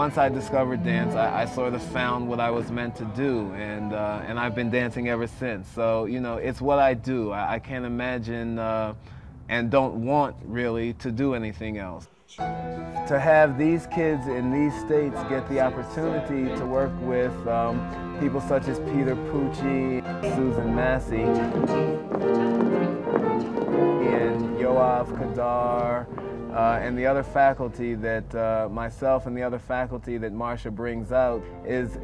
Once I discovered dance, I sort of found what I was meant to do, and I've been dancing ever since. So, you know, it's what I do. I can't imagine and don't want really to do anything else. To have these kids in these states get the opportunity to work with people such as Peter Pucci, Susan Massey, and Yoav Kadar, and the other faculty that myself and the other faculty that Marcia brings out is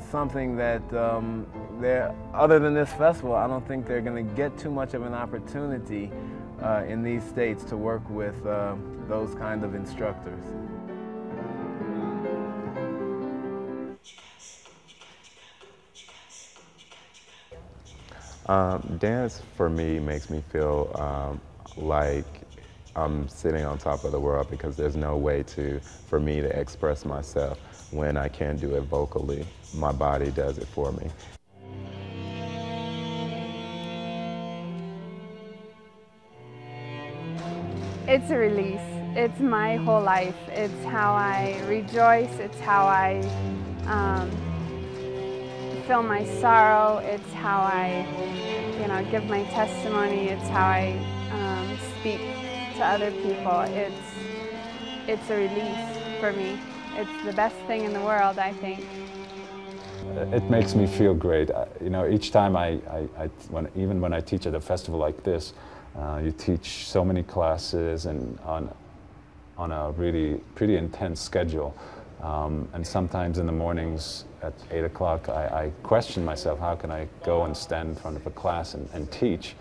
something that other than this festival, I don't think they're going to get too much of an opportunity in these states to work with those kind of instructors. Dance for me makes me feel like I'm sitting on top of the world, because there's no way for me to express myself when I can't do it vocally. My body does it for me. It's a release. It's my whole life. It's how I rejoice. It's how I feel my sorrow. It's how I, give my testimony. It's how I speak to other people. It's a release for me. It's the best thing in the world, I think. It makes me feel great. Each time even when I teach at a festival like this, you teach so many classes and on a really pretty intense schedule. And sometimes in the mornings at 8 o'clock, I question myself, how can I go and stand in front of a class and teach?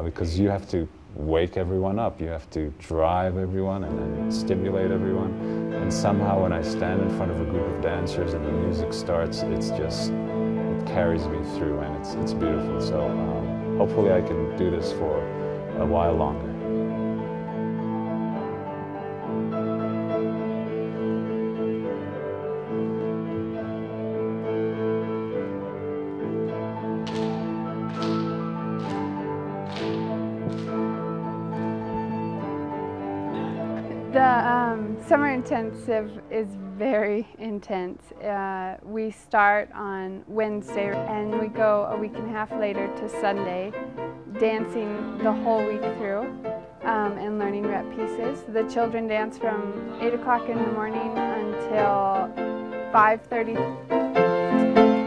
Because you have to wake everyone up, you have to drive everyone and stimulate everyone. And somehow when I stand in front of a group of dancers and the music starts, it carries me through, and it's beautiful. So hopefully I can do this for a while longer. The summer intensive is very intense. We start on Wednesday and we go a week and a half later to Sunday, dancing the whole week through and learning rep pieces. The children dance from 8 o'clock in the morning until 5:30.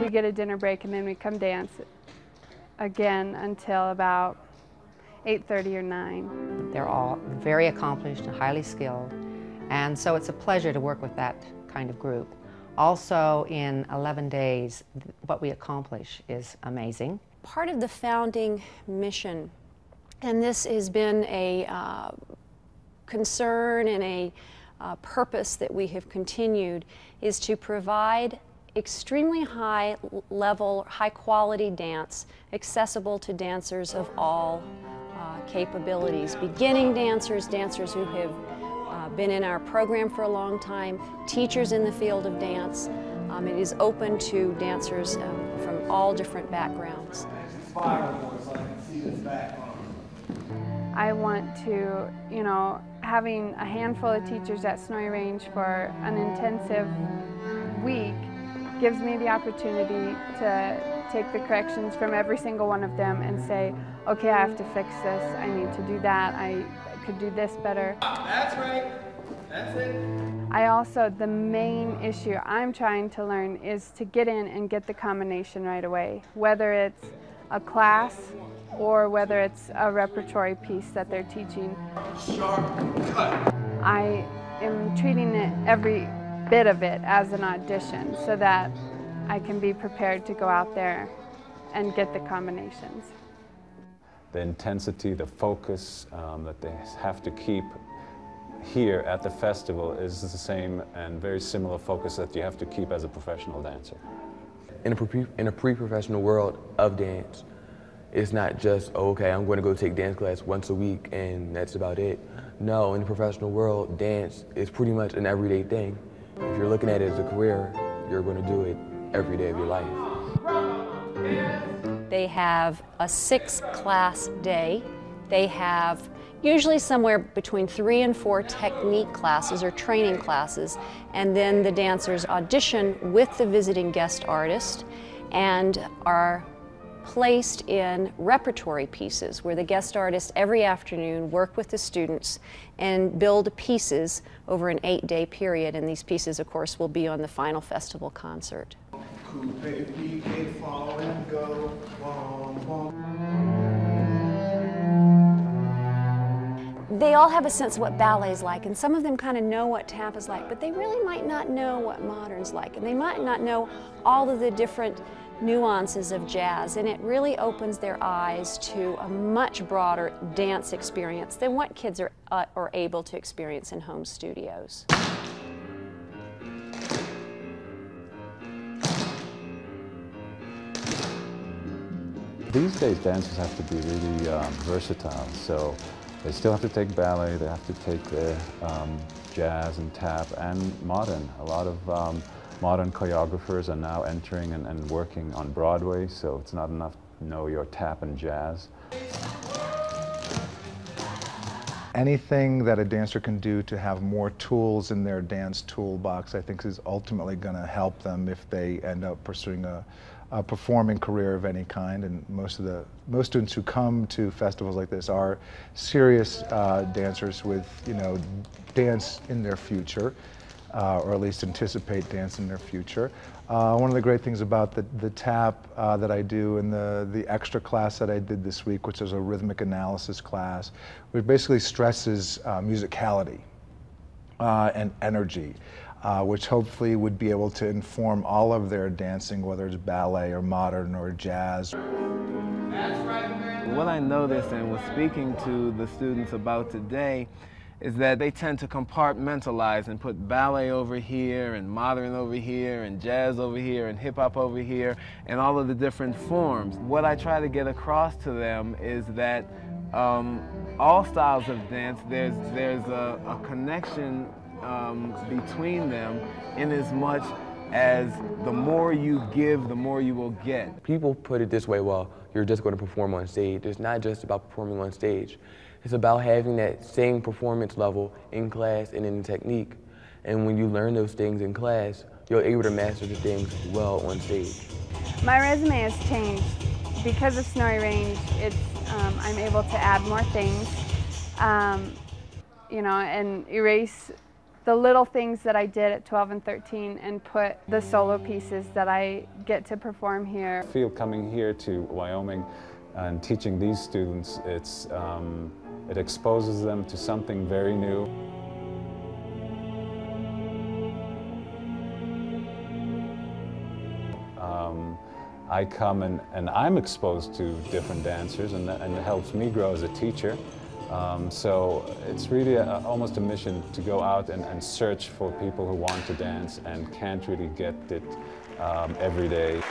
We get a dinner break and then we come dance again until about 8:30 or 9. They're all very accomplished and highly skilled, and so it's a pleasure to work with that kind of group. Also, in 11 days, what we accomplish is amazing. Part of the founding mission, and this has been a concern and a purpose that we have continued, is to provide extremely high level, high quality dance accessible to dancers of all capabilities. Beginning dancers, dancers who have been in our program for a long time, teachers in the field of dance. It is open to dancers from all different backgrounds. I want to, having a handful of teachers at Snowy Range for an intensive week gives me the opportunity to take the corrections from every single one of them and say, okay, I have to fix this, I need to do that, I could do this better. That's right, that's it. The main issue I'm trying to learn is to get in and get the combination right away, whether it's a class or whether it's a repertory piece that they're teaching. Sharp cut. I am treating every bit of it as an audition so that I can be prepared to go out there and get the combinations. The intensity, the focus that they have to keep here at the festival is the same and very similar focus that you have to keep as a professional dancer. In a pre-professional world of dance, it's not just, oh, okay, I'm going to go take dance class once a week and that's about it. No, in the professional world, dance is pretty much an everyday thing. If you're looking at it as a career, you're going to do it every day of your life. They have a 6-class day. They have usually somewhere between 3 and 4 technique classes or training classes, and then the dancers audition with the visiting guest artist and are placed in repertory pieces where the guest artists every afternoon work with the students and build pieces over an 8-day period, and these pieces of course will be on the final festival concert. They all have a sense of what ballet is like, and some of them kind of know what tap is like, but they really might not know what modern's like, and they might not know all of the different nuances of jazz, and it really opens their eyes to a much broader dance experience than what kids are able to experience in home studios. These days dancers have to be really versatile, so they still have to take ballet, they have to take jazz and tap and modern. A lot of modern choreographers are now entering and working on Broadway, so it's not enough to know your tap and jazz. Anything that a dancer can do to have more tools in their dance toolbox, I think, is ultimately going to help them if they end up pursuing a performing career of any kind. And most students who come to festivals like this are serious dancers with, dance in their future. Or at least anticipate dance in their future. One of the great things about the tap that I do and the extra class that I did this week, which is a rhythmic analysis class, which basically stresses musicality and energy, which hopefully would be able to inform all of their dancing, whether it's ballet or modern or jazz. What I noticed and was speaking to the students about today is that they tend to compartmentalize and put ballet over here and modern over here and jazz over here and hip-hop over here and all of the different forms. What I try to get across to them is that all styles of dance, there's a connection between them in as much as the more you give, the more you will get. People put it this way, well, you're just going to perform on stage. It's not just about performing on stage. It's about having that same performance level in class and in technique. And when you learn those things in class, you're able to master the things well on stage. My resume has changed. Because of Snowy Range, I'm able to add more things, and erase the little things that I did at 12 and 13 and put the solo pieces that I get to perform here. I feel coming here to Wyoming and teaching these students, it exposes them to something very new. I come and I'm exposed to different dancers, and it helps me grow as a teacher. So it's really almost a mission to go out and search for people who want to dance and can't really get it every day.